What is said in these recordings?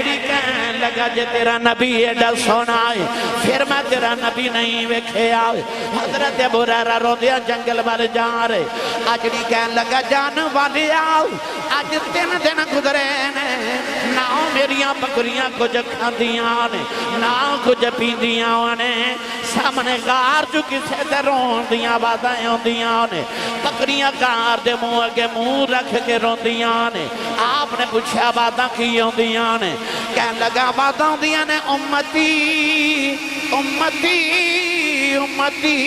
اجڑی کہنے لگا جے تیرا نبی ایڈا سونا ہے پھر میں تیرا نبی نہیں ویکھے آئے حضرت ابو ہریرہ روندیا جنگل والے جا رہے اجڑی کہنے لگا جان والی آؤ آج 3 دن گزرے نے نہ میریاں بکریاں کچھ کھاندیاں نے نہ کچھ پیندیاں نے سامنے گار جو کسے تے روندیاں باتیں ہوندیاں نے بکریاں گار دے منہ اگے منہ رکھ کے روندیاں نے آپ نے پوچھا باتاں کی ہوندیاں نے کہنے لگا باتاں ہوندیاں نے امتی امتی امتی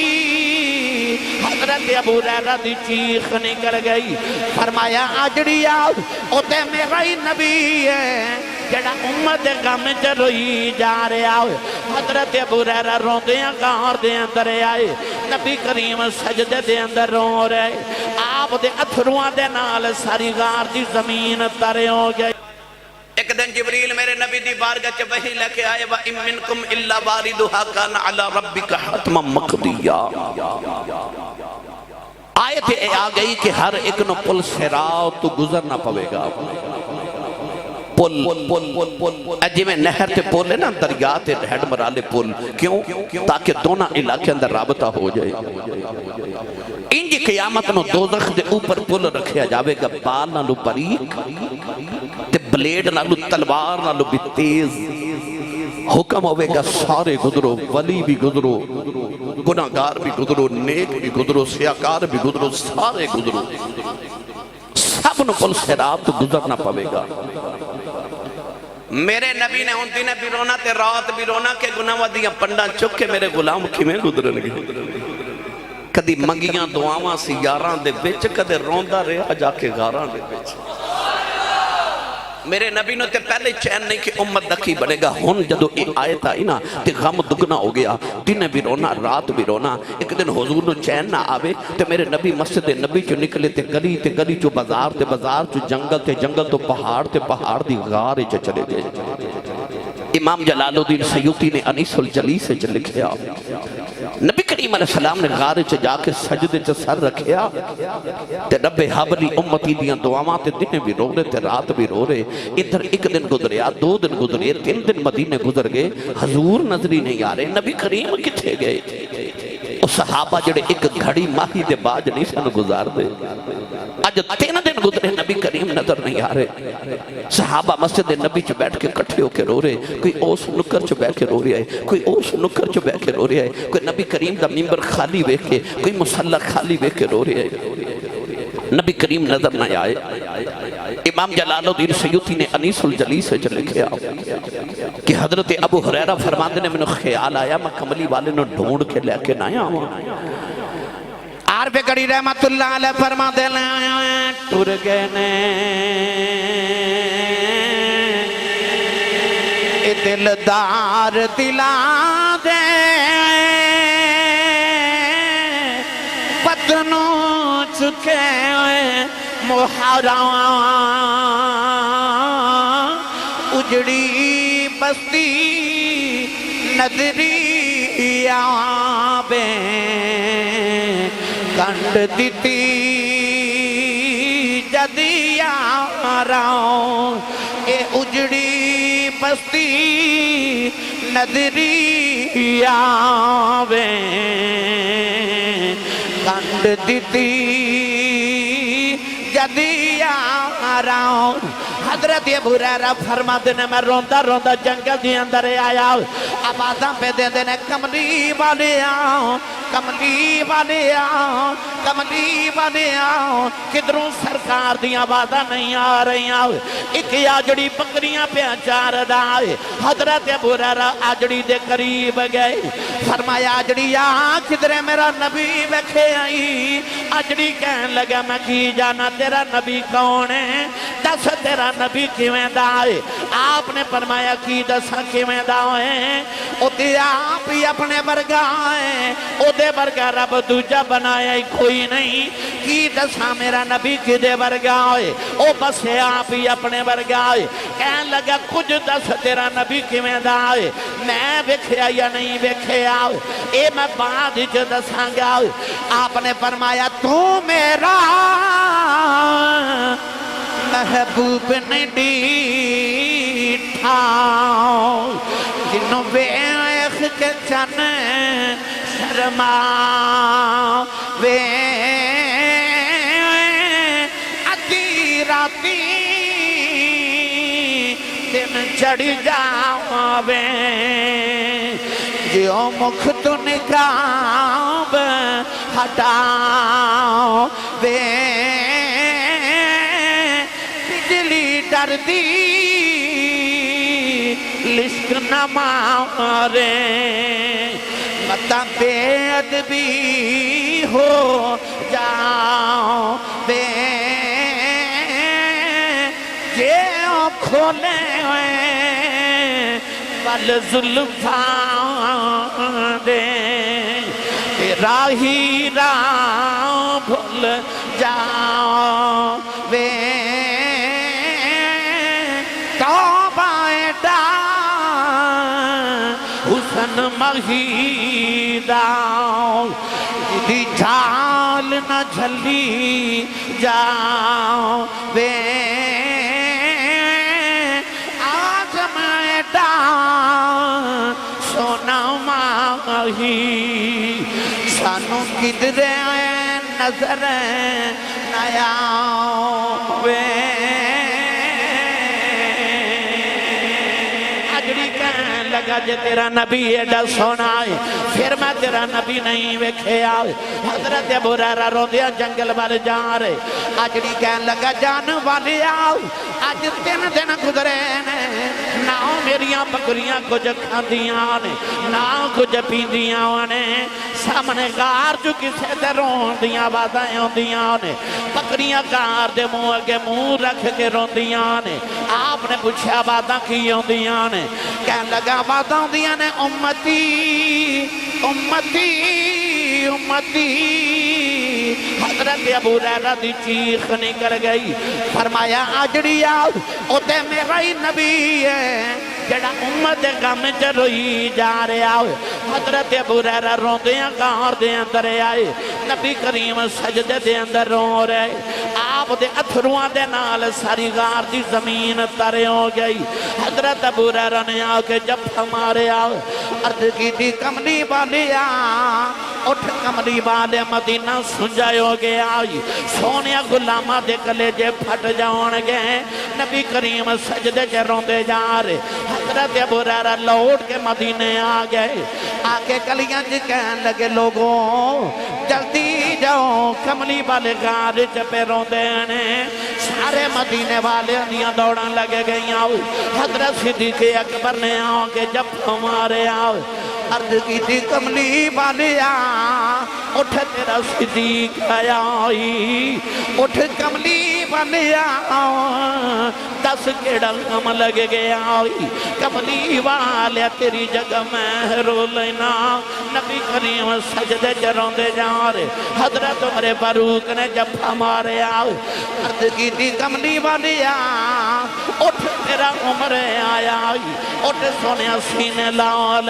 حضرت ابو ہریرہ دی چیخ نکل گئی فرمایا آجڑی آؤ اوتے میرا ہی نبی ہے جڑا امت غم چ روئی جا رہا ہے حضرت ابو ہریرہ روندیاں غار دے اندر آئے نبی کریم سجدے دے اندر رو رہے آپ دے اتھرواں دے نال ساری غار دی زمین ترے ہو گئے ایک دن جبریل میرے نبی دی بارگاہ چ وحی لے کے آئے وَإِن مِّنْكُمْ إِلَّا وَارِدُهَا كَانَ عَلَى رَبِّكَ حَتْمًا مَقْضِيًّا آیت آ گئی کہ ہر ایک نو پل صراط تو گزرنا پوے گا پل جی میں نہر تے پل ہے نا دریا تے ڈھڑ مرالے پل کیوں تاکہ دونوں علاقے اندر رابطہ ہو جائے انجی قیامت نو دوزخ دے اوپر پل رکھیا جاوے گا بال نالو باریک تے بلیڈ نالو تلوار نالو بھی تیز حکم ہوئے گا سارے گزرو ولی بھی گزرو گناہگار بھی گزرو نیک بھی گزرو سیاکار بھی گزرو سارے گزرو سب نو پل صراط گزرنا پوے گا میرے نبی نے ان دن بھی رونا تے رات بھی رونا کہ گناہ ودیاں پنڈا چک کے میرے غلام کی میں گزرن گئے کدی منگیاں دعاواں سی یاران دے بچ کدے روندہ رہا جا کے غاران دے بچ میرے نبی نے تے پہلے چین نہیں کہ امت دکی بڑھے گا ہن جدو یہ آیت آئی نا تے غم دگنا ہو گیا دن بھی رونا رات بھی رونا ایک دن حضور نے چین نہ آوے تے میرے نبی مسجد نبی چو نکلے تے گلی چو بازار تے بازار چو جنگل تو پہاڑ دی غار چو چلے گئے امام جلال الدین سیوطی نے انیس الجلیس سے لکھیا نبی کریم علیہ السلام نے غار چ جا کے سجدے چ سر رکھیا تے رب حبلی امتی دیاں دعاواں تے دن بھی رو رہے تے رات بھی رو رہے ادھر ایک دن گزریا 2 دن گزرے 3 دن مدینے گزر گئے حضور نظری نہیں آ رہے نبی کریم کتھے گئے او صحابہ جڑے ایک گھڑی ماہی دے باج نہیں سن گزار دے آج 3 دن گزرے نبی کریم نظر نہیں آ رہے صحابہ مسجد نبی چ بیٹھ کے کٹھے ہو کے رو رہے کوئی اوس نکر چ بیٹھ کے رو رہا ہے کوئی اوس نکر چ بیٹھ کے رو رہا ہے کوئی نبی کریم دا منبر خالی ویکھ کے کوئی مصلی خالی ویکھ کے رو رہا ہے نبی کریم نظر نہ آئے امام جلال الدین سیوطی نے انیس الجلیس سے لکھیا کہ حضرت ابو ہریرہ فرماندے نے میں خیال آیا میں کملی والے نے ڈھونڈ کے لے کے نہ آیا عارف گڑی رحمت اللہ علیہ فرماندے نے ٹر گئے نے اے دلدار دلا دے پتنوں چکے محرم اجڑی بستی نظری آبے کنڈ دیتی جدی آراؤں اے اجڑی بستی نظری آبے کنڈ دیتی جدی آراؤں حضرت ابو ہریرہ فرماتے نے میں روندہ جنگل دی اندر آیا آوازاں پہ دے دینے کملی والے آؤں کملی والے آؤں کملی والے آؤں کدھروں سرکار دی آوازاں نہیں آ رہی آؤں ایک آجڑی بکریاں پہ چار دائے حضرت ابو ہریرہ آجڑی دے قریب گئے فرمایا آجڑی آ کدھرے میرا نبی وکھے آئی آجڑی کہنے لگا میں کی جانا تیرا نبی کون ہے دس تیرا نبی کیویں دائے آپ نے فرمایا کی دسا کیویں دائے او تے آپ ہی اپنے برگائے او دے برگا رب دوجہ بنایا ہی کوئی نہیں کی دسا میرا نبی کی دے برگائے او بس آپ ہی اپنے برگائے کہنے لگا کچھ دس تیرا نبی کیویں دائے میں وکھیا یا نہیں وکھیا اے میں بعد جو دساں گا آپ نے فرمایا تو میرا محبوب نہیں ڈیٹھا ہاں جنوں ویکھ کے چن شرما وے ادھی راتی دن چڑھ جاوے جیو مکھ تو نقاب ہٹاؤ وے بجلی ڈر دی لشک نہ مارے متا بے ادبی ہو جاؤ بے جیو کھولے ہوئے بل زلفاں دے تیرا ہی راہ بھول جاؤ وے توبہ دا حسن مہیدہ دی جھال نہ جھلی جاؤ وے سونا ماہی سانو کدرے نظر نیا وے اجڑی کہنے لگا جے تیرا نبی ایڈا سونا ہے پھر میں تیرا نبی نہیں ویکھے آئے حضرت ابو ہریرہ رو دیا جنگل والے جا رہے اجڑی کہنے لگا جان والے آؤ آج 3 دن گزرے نے نہ میریاں بکریاں کچھ کھاندیاں نے نہ کچھ پیندیاں نے سامنے غار جو کسے دے رون دیاں باتیں ہوندیاں نے بکریاں غار دے منہ اگے منہ رکھ کے روندیاں نے آپ نے پوچھا باتاں کی ہوندیاں نے کہنے لگا باتاں ہوندیاں نے امتی امتی امتی حضرت ابو ہریرہ دی چیخ نکل گئی فرمایا آجڑی آؤ اوتے میرا ہی نبی ہے جڑا امت غم چ روئی جا رہا ہے حضرت ابو ہریرہ روندیاں غار دے اندر آئے نبی کریم سجدے دے اندر رو رہے آپ دے اتھروان دے نال ساری غار دی زمین ترے ہو گئی حضرت ابو ہریرہ نے آ کے جب ہمارے آؤ عرض کی تھی کملی والیا اٹھ کملی والے مدینہ سنجائے ہو گیا سونیا غلامہ دے کلے جے پھٹ جاؤن گئے نبی کریم سجدے کے روندے جا رہے حضرت ابو ہریرہ لوٹ کے مدینے آ گئے آکے کلیاں جی کہنے لگے لوگوں جلدی جاؤ کملی والے غار چپے روندے نے سارے مدینے والے اندیاں دوڑاں لگے گئی آؤ حضرت صدیق اکبر نے آؤ کہ جب ہمارے آؤ عرض کی تھی کملی والیا اٹھ تیرا صدیق آیا اٹھ کملی والیا دس کیڑا کم لگ گیا کملی والیا تیری جگہ میں رو لینا نبی کریم سجدے چروں دے جا رہے حضرت عمر فاروق نے جب ہمارے آؤ عرض کی تھی کملی والیا اٹھ تیرا عمر آیا اٹھ سونیا سینے لال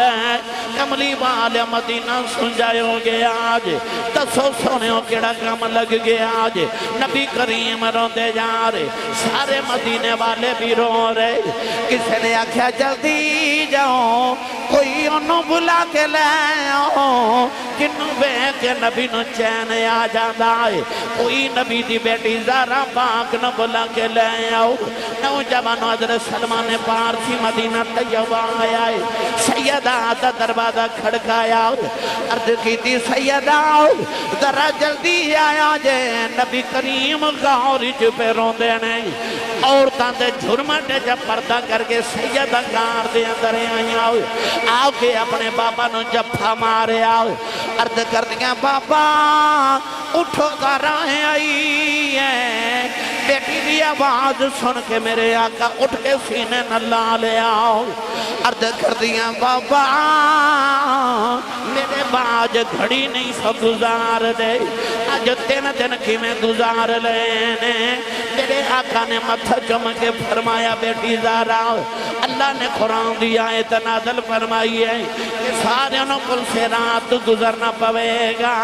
کملی والے مدینہ سنجائے ہو گیا آج دسو سونے ہو کیڑا کام لگ گیا آج نبی کریم روندے جا رہے سارے مدینے والے بھی رو رہے کسی نے آکھیا جلدی جاؤ کوئی انہوں بلا کے لے آؤ کنوں بے کے نبی نو چین آ جاندہ ہے کوئی نبی دی بیٹی زارہ پاک نو بلا کے لے آؤ نوجوان حضرت سلمان پارسی مدینہ طیبہ آیا ہے سیدہ دا دروازہ کھڑکایا عرض کی تھی سیدہ ذرا جلدی آیا جے نبی کریم غار پہ روندے نہیں عورتاں دے جھرمٹے جب پردہ کر کے سیدہ غار دے اندر آئی آؤ کے اپنے بابا نو جفا مارے آؤ عرض کر دیا بابا اٹھو ذرا آئی ہے بیٹی دی آواز سن کے میرے آقا اٹھ کے سینے نہ لا لے آؤ عرض کر دیا بابا میرے باج گھڑی نہیں سو گزار دے آج 3 دن کی میں گزار لینے میرے آقا نے متھا چم کے فرمایا بیٹی زارا اللہ نے قرآن دیا ہے تنازل فرمائی ہے کہ سارے انہوں کل سے رات گزرنا پوے گا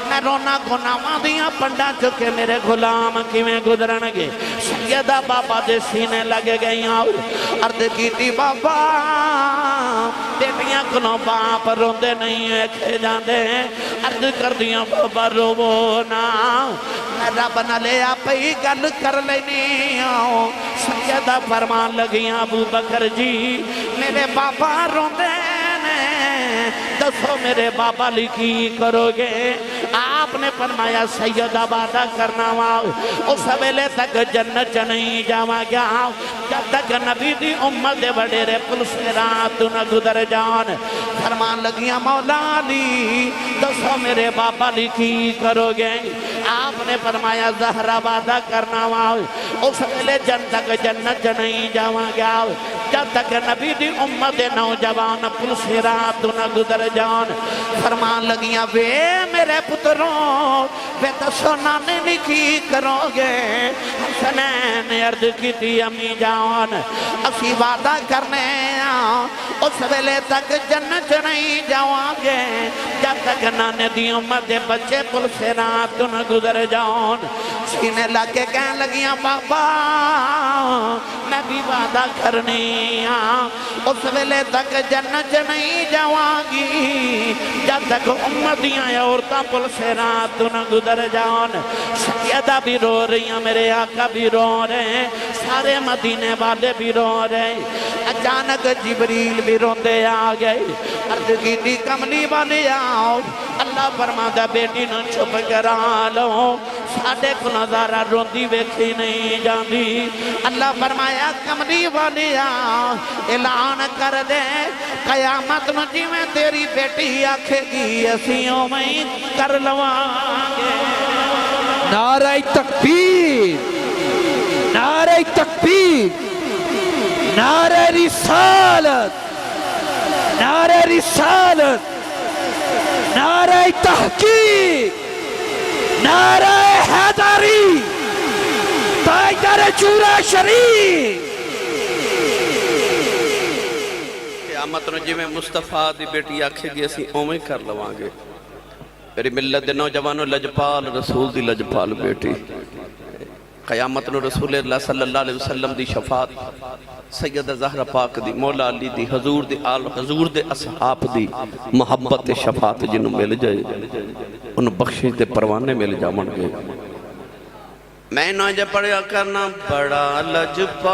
میں رونا گناہاں دیاں پنڈا چکے میرے غلام کیویں گزرن گے سیدہ بابا دے سینے لگے گئیاں عرض کیتی بابا بیٹیاں کنوں باپ روندے نہیں ایکھے جاندے عرض کر دیاں بابا روو نا میں رب نہ لے آپی گل کر لینی آؤ سیدہ فرمان لگیاں ابو بکر جی میرے بابا روندے دسو میرے بابا لکھی کرو گے آپ نے فرمایا سیدہ وعدہ کرنا اس ویلے تک جنت نہیں جاوا گیا جب تک نبی دی امت دے وڈیرے پل سے رات نہ گزر جان فرمان لگیاں مولا علی دسو میرے بابا لکھی کرو گے آپ نے فرمایا زہرہ وعدہ کرنا اس ویلے تک جنت نہیں جاوا گیا جب تک نبی دی امت دے نوجوان پل سے رات نہ گزر جان فرمان لگیاں وے میرے پتروں وے دسو نانے لکھی کرو گے حسنین عرض کی تھی امی جان اسی وعدہ کرنے اس ویلے تک جنت نہیں جاؤں گے جب تک نانے دی امت دے بچے پل سے رات نہ گزر جان سینے لگے کہنے لگیاں بابا میں بھی وعدہ کرنی اس ویلے تک جنت نہیں جاؤں گی جب تک امتیاں عورتاں پل سے رات نہ گزر جان سیدہ بھی رو رہی ہیں میرے آقا بھی رو رہے ہیں سارے مدینے والے بھی رو رہے ہیں اچانک جبریل بھی روندے آ گئے عرض کی تھی کملی والے آؤ اللہ فرماتا بیٹی نہ چھپ کرا لو ساڑھے کو نظارہ روندی ویکھی نہیں جاندی اللہ فرمایا کملی والی اعلان کر دے قیامت مجھے میں تیری بیٹی آکھے گی اسیوں میں کر لوانگے نعرہ تکبیر نعرہ تکبیر نعرہ رسالت نعرہ رسالت نعرہ تحقیق نعرہ حیدری تاجدار چورا شریف قیامت نو جی میں مصطفیٰ دی بیٹی آکھے گی اسی اومیں کر لوانگے میری ملت دے نوجوانوں لجپال رسول دی لجپال بیٹی قیامت نو رسول اللہ صلی اللہ علیہ وسلم دی شفاعت سیدہ زہرہ پاک دی مولا علی دی حضور دی آل حضور دے اصحاب دی محبت شفاعت جنہوں مل جائے انہوں بخشش دے پروانے مل جامن گے میں نوجہ پڑھیا کرنا بڑا لجپال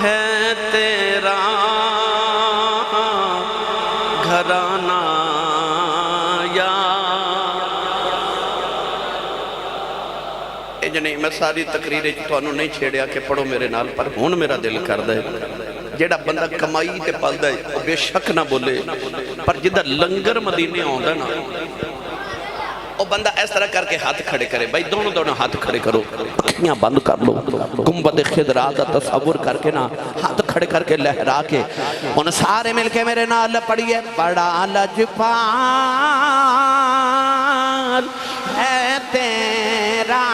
ہے تیرا گھرانہ یا جنہیں میں ساری تقریریں تو انہوں نہیں چھیڑیا کہ پڑھو میرے نال پر ہون میرا دل کر دے جیڑا بندہ کمائی تے پل دے وہ بے شک نہ بولے پر جدہ لنگر مدینے آندا نا وہ بندہ اس طرح کر کے ہاتھ کھڑے کرے بھائی دونوں ہاتھ کھڑے کرو اکھیاں بند کر لو گنبد خضرا کا تصور کر کے نا ہاتھ کھڑے کر کے لہرا کے ان سارے مل کے میرے نال پڑھیے بڑا لجپال ہے تیرا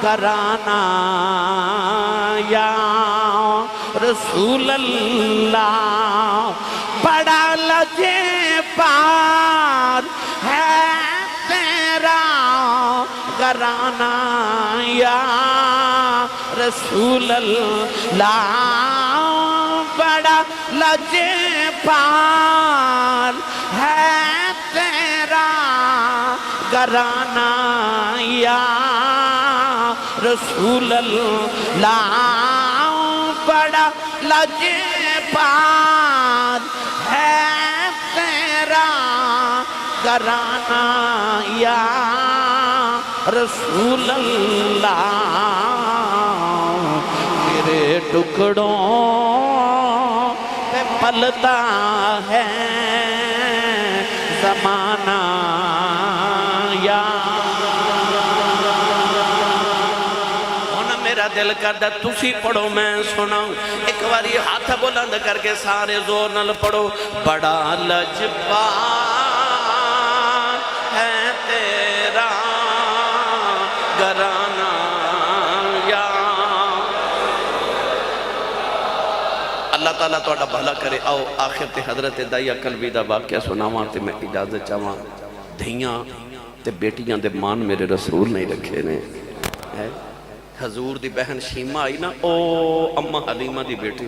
گھرانہ یا رسول اللہ بڑا لجپال ہے تیرا گھرانہ یا رسول اللہ بڑا لجپال ہے تیرا گھرانہ یا رسول اللہ بڑا لجپال ہے تیرا گھرانہ یا رسول اللہ میرے ٹکڑوں پہ پلتا ہے زمانہ یا میرا دل کردہ تسی پڑھو میں سناؤں ایک باری ہاتھ بلند کر کے سارے زور نل پڑھو بڑا لجپال ہے تیرا گھرانہ یا اللہ تعالیٰ توڑا بھلا کرے. آؤ آخر تے حضرت دائیہ قلبی دا واقعہ سناواں تے میں اجازت چاہواں. دھیاں تے بیٹیاں دے مان میرے رسول نہیں رکھے نے. حضور دی بہن شیمہ آئی نا، او اماں حلیمہ دی بیٹی،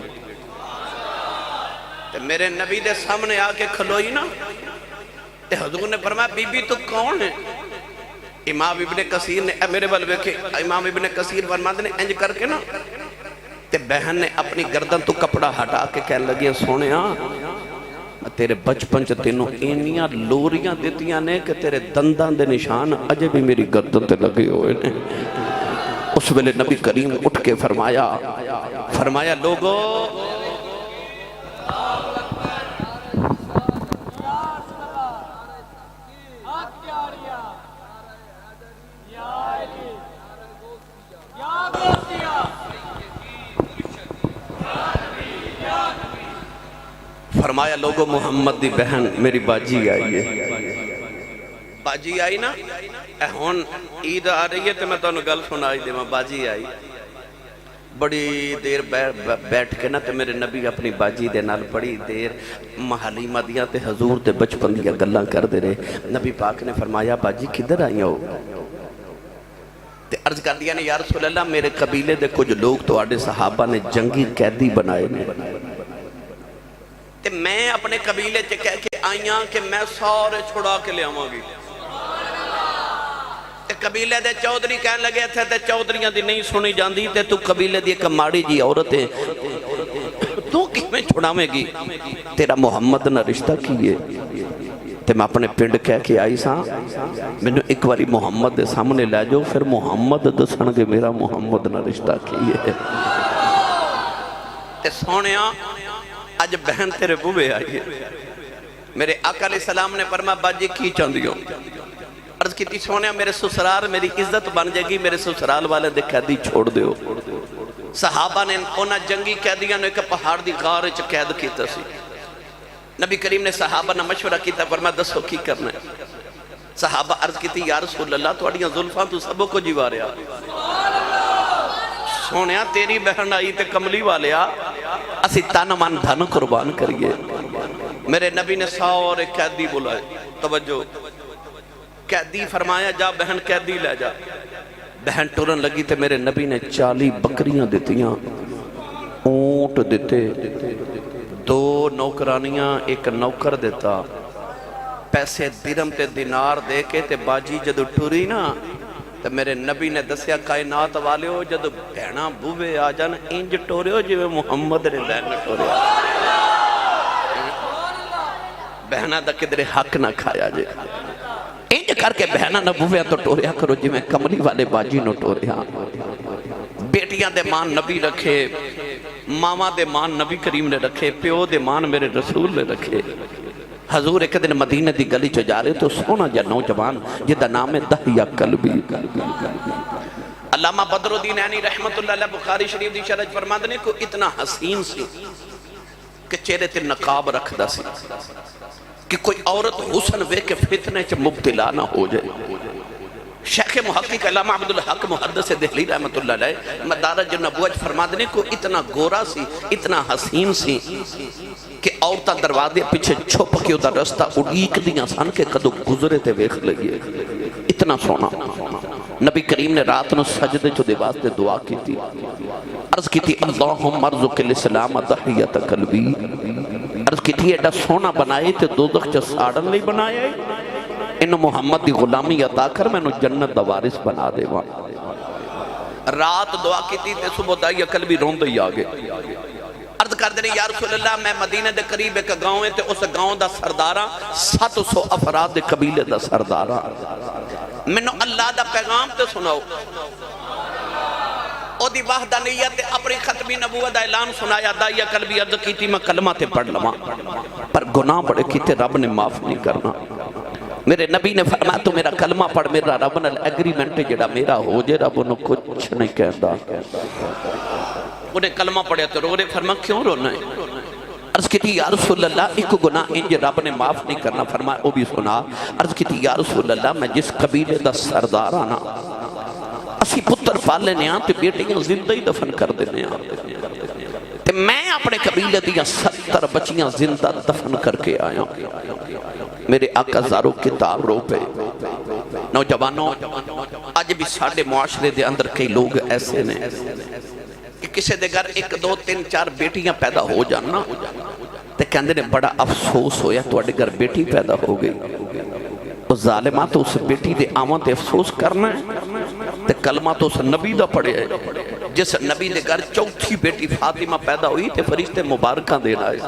تے میرے نبی دے سامنے آ کے کھلوئی نا، تے حضور نے فرمایا بی بی تو کون ہے؟ امام ابن کثیر نے میرے بلوے کے امام ابن کثیر فرماتے نے انج کر کے نا، تے بہن نے اپنی گردن تو کپڑا ہٹا کے کہنے لگی سونے تیرے بچپن چ تینوں اینیاں لوریاں دیتیاں نے کہ تیرے دندان دے نشان اجے بھی میری گردن تے لگے ہوئے نے. اس ویلے نبی کریم اٹھ کے فرمایا لوگو فرمایا لوگو محمد دی بہن میری باجی آئی ہے. باجی آئی نا، ہون عید آ رہی ہے تو میں تو انہوں گل سنائی دے. باجی آئی بڑی دیر بیٹھ کے نا، تو میرے نبی اپنی باجی دے نال بڑی دیر حلیمہ دیاں تے حضور تے بچپن دیاں گلاں کر دے رہے. نبی پاک نے فرمایا باجی کدھر آئی ہو؟ تے عرض کر دیا نے یا رسول اللہ میرے قبیلے دے کچھ لوگ تو آڑے صحابہ نے جنگی قیدی بنائے نے، تے میں اپنے قبیلے چے کہہ کے آئیاں کہ میں سارے چھڑا کے لے آواں گی. تے قبیلے دے چودری کہنے لگے تھے تے چودریاں دی نہیں سنی جاندی تے تو قبیلے دی ایک ماڑی جی عورتیں تو کیویں چھڑاویں گی؟ تیرا محمد نہ رشتہ کیے. تے میں اپنے پنڈ کہہ کے آئی ساں میں ایک باری محمد دے سامنے لے جاؤ، پھر محمد دسن کے میرا محمد نہ رشتہ کیے. تے سونیاں آج بہن تیرے بوے آئی ہے. میرے آقا علیہ السلام نے فرمایا باجی کی چاندی ہو؟ عرض کی تھی سونیا میرے سسرال میری عزت بن جائے گی، میرے سسرال والے دے قیدی چھوڑ دیو. صحابہ نے انہاں جنگی قیدیاں نے ایک پہاڑ دی غار وچ قید کیتا سی. نبی کریم نے صحابہ نے مشورہ کیتا، فرمایا دسو کی کرنا ہے؟ صحابہ عرض کی تھی یا رسول اللہ تواڈیاں زلفاں تو سبوں کو جیوا رہا. سونیا تیری بہن آئی تے کملی والیا اسی تن من دھن قربان کریے. میرے نبی نے سارے قیدی بلائے. توجہ، قیدی فرمایا جا بہن قیدی لے جا. بہن ٹورن لگی تے میرے نبی نے 40 بکریاں دیتیاں، اونٹ دیتے، 2 نوکرانیاں، ایک نوکر دیتا. پیسے درم تے دینار دے کے تے باجی جدو ٹوری نا تو میرے نبی نے دسیا کائنات والے ہو جدو بہنا بوے آ جان انج ٹورے ہو جو محمد نے بہن ٹورے. بہنا دا کدھر حق نہ کھایا جے. انج کر کے بہنا نہ بوے تو ٹوریا کرو جو میں کملی والے باجی نو ٹوریا. بیٹیاں دے مان نبی رکھے، ماما دے مان نبی کریم نے رکھے، پیو دے مان میرے رسول نے رکھے. حضور ایک دن مدینہ دی گلی چ جا رہے تو سونا جا نوجوان جدا نام ہے دہیہ قلبی. علامہ بدر الدین عینی رحمت اللہ علیہ بخاری شریف دی شرح فرماتے ہیں کہ اتنا حسین سی کہ چہرے تے نقاب رکھدا سی کہ کوئی عورت حسن وے کے فتنے چ مبتلا نہ ہو جائے. شیخ محقق علامہ عبدالحق محدث دہلی رحمت اللہ علیہ مدارج النبوۃ فرماتے ہیں کہ اتنا گورا سی، اتنا حسین سی کہ عورتاں دروازے پیچھے چھپ کے ادھر رستہ اڑیک دیاں سن کے کدو گزرے تے ویکھ لگیے. اتنا سونا. نبی کریم نے رات نو سجدے چو دے واسطے دعا کی تھی. عرض کی تھی اللہم ارزق الاسلام تحیت قلبی. عرض کی تھی ایڈا سونا بنائے تے دوزخ چا ساڑن لئی بنائے، انہو محمد دی غلامی عطا کر میں انہو جنت دا وارث بنا دے. رات دعا کی تھی تے صبح دائیہ قلبی روندے ہی آگے. عرض کر دے یا رسول اللہ میں مدینہ دے قریب ایک گاؤں ہے تے اس گاؤں دا سردارہ 700 افراد دے قبیلے دا سردارہ. منو اللہ دا پیغام تے سناؤ. او دی وحدانیت اپنی ختمی نبوت دا اعلان سنایا. دائیہ قلبی عرض کی تھی میں کلمہ تے پڑھ لما پر گناہ بڑے کیتے رب نے معاف نہیں کرنا. میرے نبی نے فرمایا تو میرا کلمہ پڑھ، میرا رب نے ایگریمنٹ جڑا میرا ہو جے رب انہوں کچھ نہیں کہندا. انہیں کلمہ پڑھیا تو رو رہے. فرمایا کیوں رونا ہے؟ عرض کی تھی یا رسول اللہ ایک گناہ انج رب نے معاف نہیں کرنا. فرمایا وہ بھی سنا. عرض کی تھی یا رسول اللہ میں جس قبیلے دا سردار آنا اسی پتر پالنے آن تے بیٹیاں زندہ ہی دفن کر دینے آن تے میں اپنے قبیلے دیا 70 بچیاں زندہ دفن کر کے آیا. میرے آقا زارو کتاب رو پہ. نوجوانوں آج بھی ساڑھے معاشرے دے اندر کئی لوگ ایسے نے کہ کسے دے گھر 1 2 3 4 بیٹیاں پیدا ہو جانا تے کہندے نے بڑا افسوس ہویا تواڈے گھر بیٹی پیدا ہو گئی. وہ ظالمہ تو اس بیٹی دے آواں تے افسوس کرنا ہے تے کلمہ تو اس نبی دا پڑھے ہے جس نبی دے گھر چوتھی بیٹی فاطمہ پیدا ہوئی تے فرشتے مبارکہ دینا ہے.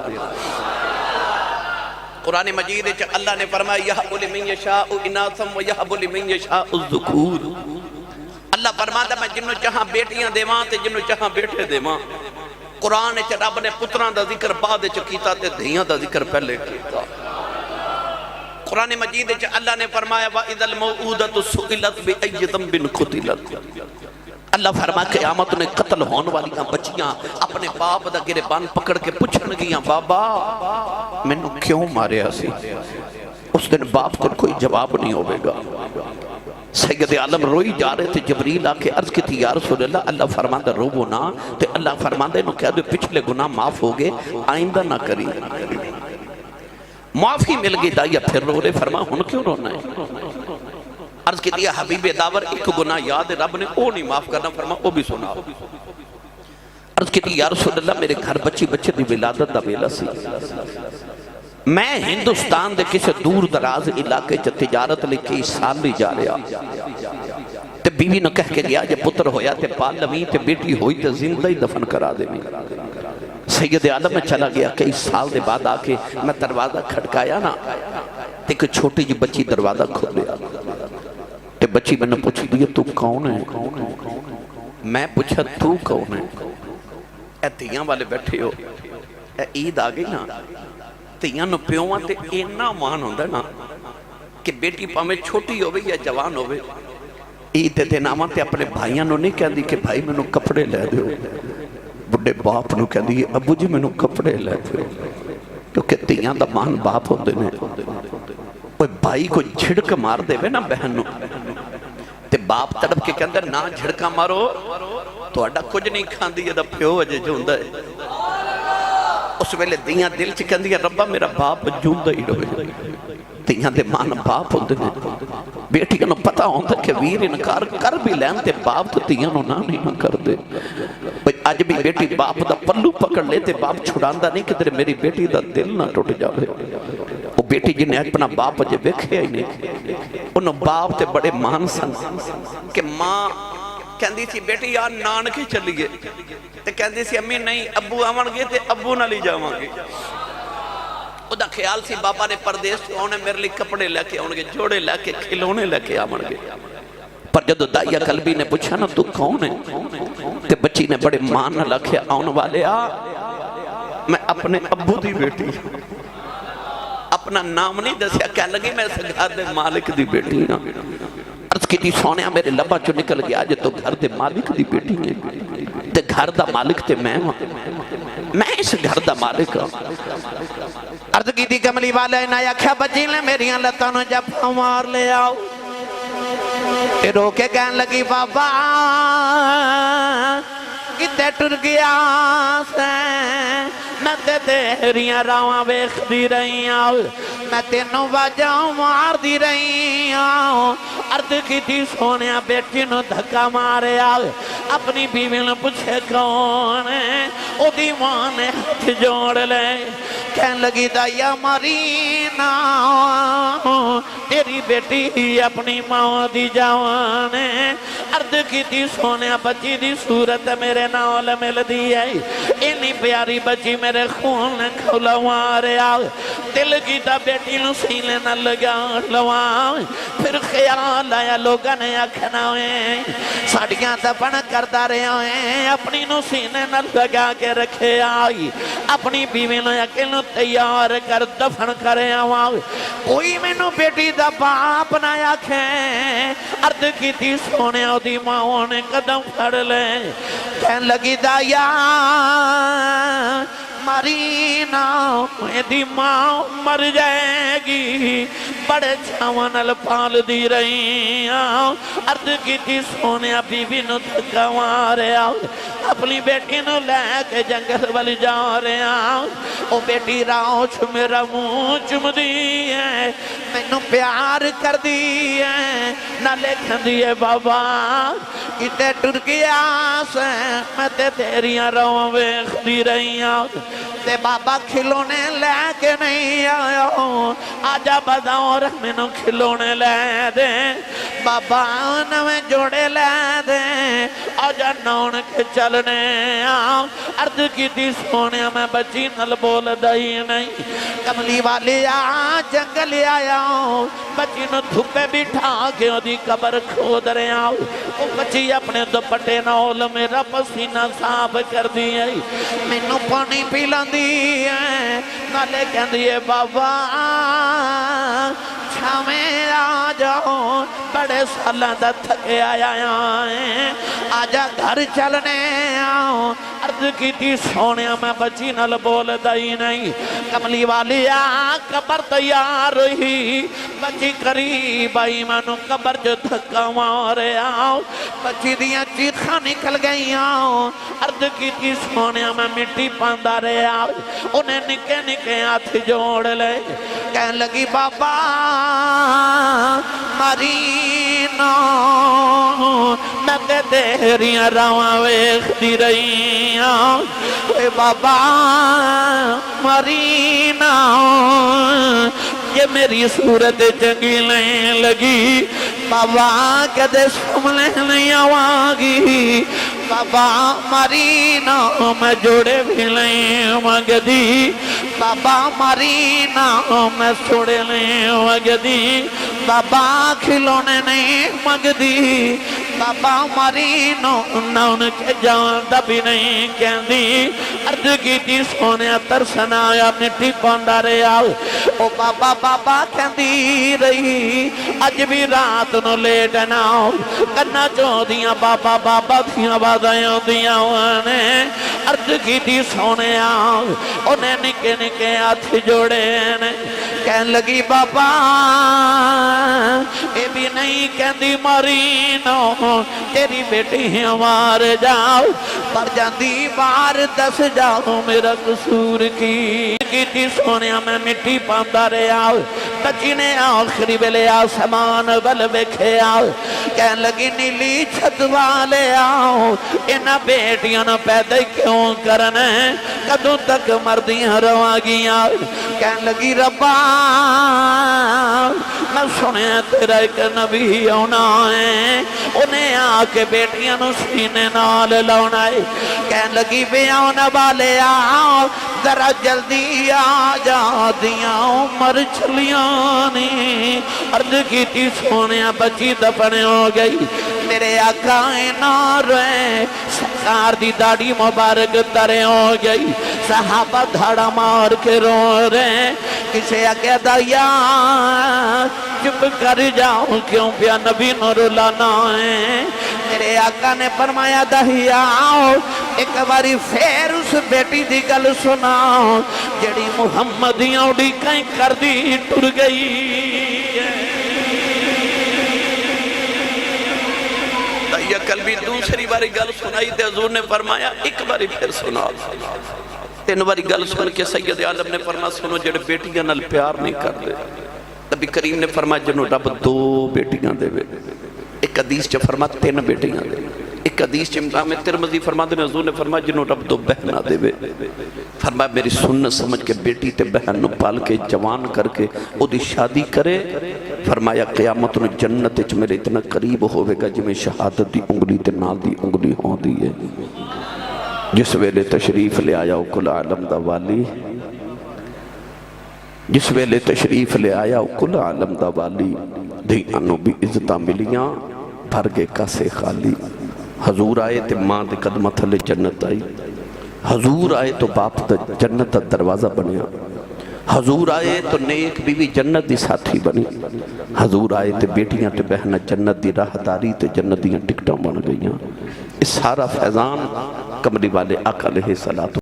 قرآن مجید اللہ نے فرمایا یَحْبُ لِمَنْ يَشَاءُ إِنَاثًا وَيَحْبُ لِمَنْ يَشَاءُ الذُّكُورَ. اللہ فرماتا میں جنہوں چاہاں بیٹیاں دیواں تے جنہوں چاہاں بیٹے دیواں. قرآن رب نے پتران دا ذکر بعد کیتا تے دھیاں دا ذکر پہلے کیتا. قرآن مجید اللہ نے فرمایا وَإِذَا الْمَوْعُودَةُ سُئِلَتْ بِأَيِّ ذَنبٍ قُتِلَتْ. اللہ فرما قیامت نے قتل ہون والی بچیاں اپنے باپ دا گریبان پکڑ کے پوچھن گیاں بابا میں نے کیوں ماریا سی. اس دن باپ کو کوئی جواب نہیں ہوئے گا. سید عالم روئی جا رہے تھے جبریل آکے عرض کی تھی یا رسول اللہ. اللہ فرماندہ روو نا تے اللہ فرماندہ انہوں کہہ دو پچھلے گناہ معاف ہو گئے آئندہ نہ کری. معافی مل گئی دائیا پھر رو رہے. فرما ہن کیوں رونا ہے. عرض کی دیا حبیب داور ایک گناہ یاد رب نے او نہیں معاف کرنا. فرما او بھی سنا. عرض کی دیا یا رسول اللہ میرے گھر بچے دی ولادت دا ویلا سی. میں ہندوستان دے کسے دور دراز علاقے چا تجارت لے کئی سال نہیں جا رہا تے بیوی نے کہہ کے گیا جے پتر ہویا تے پال لمی تے بیٹی ہوئی تے زندہ ہی دفن کرا دے میں. سید عالم میں چلا گیا کئی سال دے بعد آکے میں دروازہ کھٹکایا نا تے ایک چھوٹی جی بچی دروازہ کھولیا تے بچی میں نے پوچھی دیا تو کون ہے. میں پوچھا تو کون ہے. اے تیاں والے بیٹھے ہو اے عید آگئی نا تیاں نو پیوہاں تے اینا مان ہوندہ نا کہ بیٹی پامیں چھوٹی ہوئے یا جوان ہوئے عید دے ناماں تے اپنے بھائیاں نو نہیں کہہ دی کہ بھائی میں نو کپڑے لے دے ہو. بڑے باپ نو کہہ دی ابو جی میں نو کپڑے لے دے ہو کیونکہ تیاں دا مان باپ ہوندے نے. وہ بھائی کو جھڑک مار دے وے نا بہن نو تے باپ تڑپ کے کہندے نا جھڑکا مارو تو اڈا کچھ نہیں کھان دی دا پیو وجہ جو ہوندہ ہے. اس ویلے دیاں دل چکن دیا ربا میرا باپ جوندہ ہی روئے. دیاں دے مان باپ ہوندے نے. بیٹی انہوں پتا ہوندہ کہ ویر انکار کر بھی لین تے باپ تو دیاں نو نہیں نہ کر دے. آج بھی بیٹی باپ دا پلو پکڑ لے تے باپ چھڑاندہ نہیں کہ تیرے میری بیٹی دا دل نہ ٹوٹ جاوے. وہ بیٹی جنہیں اپنا باپ جے ویکھے ہی نہیں انہوں باپ تے بڑے مان سن کہ ماں کہندی تھی بیٹی یار نانکے چلیے تے کہندی سی امی نہیں ابو آمن گے تے ابو نہ لی جاواں گے. اُدھا خیال سی بابا نے پردیس سے آنے میرے لئے کپڑے لے کے آنے گے جوڑے لے کے کھلونے لے کے آمن گے. پر جدو دائیا قلبی نے پوچھا نا تو کون ہے تے بچی نے بڑے مان نہ لکھے آن والے میں اپنے ابو دی بیٹی اپنا نام نہیں دسیا کہہ لگی میں اس گھر دے مالک دی بیٹی ہاں. عرض کی دی سونیا میرے لبا چو نکل گیا جے تو گھر دے مالک دی بیٹی ہیں تے گھر دا مالک تے میں ہوں میں اس گھر دا مالک ہوں. عرض کی دی کملی والے نایا کھا بچی لے میریاں لتانوں جب ہمار لے آؤ تے رو کے کہن لگی بابا کتے ٹر گیا سے میں تے تیریاں راواں ویکھ دی رہی ہوں میں تینوں واجاں مار دی رہی ہوں. عرض کی تھی سونیا بیٹی نو دھکا مارے اپنی بیوی نے پوچھے کون ہے. او دی ماں نے ہاتھ جوڑ لے کہن لگی دائیا مرینا تیری بیٹی اپنی ماں دی جوان ہے. عرض کی تھی سونیا بچی دی صورت میرے نال مل دی ہے اینی پیاری بچی میرے خون نے کھولا مارے دل کی تا بیٹی نو سینے نہ لگا لواں. پھر خیال آیا لوگاں نے آکھنا ہوئے ساڑیاں دفن کردہ رہے ہوئے اپنی نو سینے نہ لگا کے رکھے آئی اپنی بیوی نو یقین تیار کر دفن کرے آواں. کوئی میں نو بیٹی دا باپ نہ آکھے. عرض کی تھی سونے دی ماں نے قدم پھڑ لے کہن لگی دایا مرینا دی ماں مر جائے گی بڑے چھاواں نال پال دی رہی عرض کی تھی سونیا بی بی نو دھکا ماریا اپنی بیٹی نو لے کے جنگل والی جا رہا او بیٹی راؤچ میرا منہ چم دی ہے مینو پیار کر دی ہے نہ لکھن دیئے بابا کتے ٹر گیا سے میں تے تیریاں روح ویخ دی رہی تے بابا کھلونے لے کے نہیں آیا آجا بدور مینو کھلونے لے دے بابا نویں جوڑے لے دے آجا نون کے چلنے عرض کی تھی سونے میں بچی نل بول دائی نہیں کملی والی جنگل آیا بچی نو دھوپے بٹھا کے دی قبر کھود رہا وہ بچی اپنے دوپٹے نول میرا پسینہ صاف کر دی ہے مینو پانی پیلان دی ہے نالے کہن دیئے بابا چھامیں آ جاؤ بڑے سالہ دا تھکے آیا ہے آجا گھر چلنے آؤ عرض کی تھی سونیا میں بچی نل بول دائی نہیں کملی والی قبر تیار رہی بچی قریب آئی منو قبر جو دھکا مارے آؤ بچی دیا چیخا نکل گئی آؤ عرض کی تھی سونیا میں مٹی پاندہ رہے آؤ انہیں نکے نکے ہاتھ جوڑ لے کہنے لگی بابا مرینا میں تے تیریاں رواں ویخ دی رہی اے بابا مرینا یہ میری صورت چنگی لیں لگی بابا کدے سملے نہیں آواگی بابا مرینا میں جوڑے بھی لیں مانگ دی بابا مرینا میں سوڑے لیں مانگ دی بابا کھلونے نہیں مانگ دی بابا مرینا نہ ان کے جان دبی نہیں کہن دی عرض کی تھی سونے ترسن آیا مٹی پاندہ رہے آؤ او بابا بابا کہن دی رہی اج بھی رات نو لیٹ ناؤ کرنا چاہ دیا بابا بابا تھیاں بادائیوں دیا وانے عرض کی تھی سونے آؤ انہیں نکے نکے ہاتھ جوڑے کہن لگی بابا اے بھی نہیں کہن دی مارینو تیری بیٹی ہمار جاؤ پر جاندی بار دس جاؤ میرا قصور کی تھی سونیا میں مٹی پاندہ رہے آؤ بچی نے آخری بلے آسمان بل بکھے آؤ کہن لگی نیلی چھت والے آؤ انہا بیٹیاں نہ پیدا کیوں کرنے کدوں تک مردیاں رواگیاں کہن لگی ربا میں سنے تیرا ایک نبی ہونا ہے انہیں آکے بیٹیاں نو سینے نال لاؤنا ہے کہن لگی بے آنا والے آؤ ذرا جلدی آ جا دیا عمر چلیانی عرض کی تھی سونیا بچی دفنے ہو گئی میرے آقا نہ روئے سرکار دی داڑھی مبارک ترے ہو گئی صحابہ دھاڑا مار کے رو رہے کسے آگے دایا چپ کر جاؤں کیوں پیا نبی نور لانا ہے میرے آقا نے فرمایا دہیا ایک باری پھر اس بیٹی دی گل سناؤ جڑی محمدیاں اڑی کہیں کر دی ٹر گئی یہ کل بھی دوسری باری گل سنائی تے حضور نے فرمایا ایک باری پھر سنا تین باری گل سن کے سید عالم نے فرمایا سنو جڑے بیٹیاں نال پیار نہیں کر دے نبی کریم نے فرمایا جنہوں رب دو بیٹیاں دے وے ایک حدیث چا فرمایا تین بیٹیاں دے ایک حدیث چا امام ترمذی فرمایا دے حضور نے فرمایا جنہوں رب دو بہنہ دے وے فرمایا میری سنت سمجھ کے بیٹی تے بہن نو پال کے جوان کر کے او دی شادی کرے فرمایا قیامت نو جنت اچ میرے اتنا قریب ہوئے گا جی میں شہادت دی انگلی تے نال دی انگلی ہوں دی ہے جس ویلے تشریف لے آیا کل عالم دا والی جس ویلے تشریف لے آیا کل عالم دا والی دھیانوں بھی عزتہ ملیاں بھر گے کاسے خالی حضور آئے تے ماں دے قدمہ تھلے جنت آئی حضور آئے تو باپ دا جنت دا دروازہ بنیا حضور آئے تو نیک بیوی جنت دی ساتھی بنی حضور آئے تے بیٹیاں تے بہنہ جنت دی راہ داری تے جنت دیاں ٹکٹاں بن گئیاں اس سارا فیضان کمری والے آقا علیہ الصلوۃ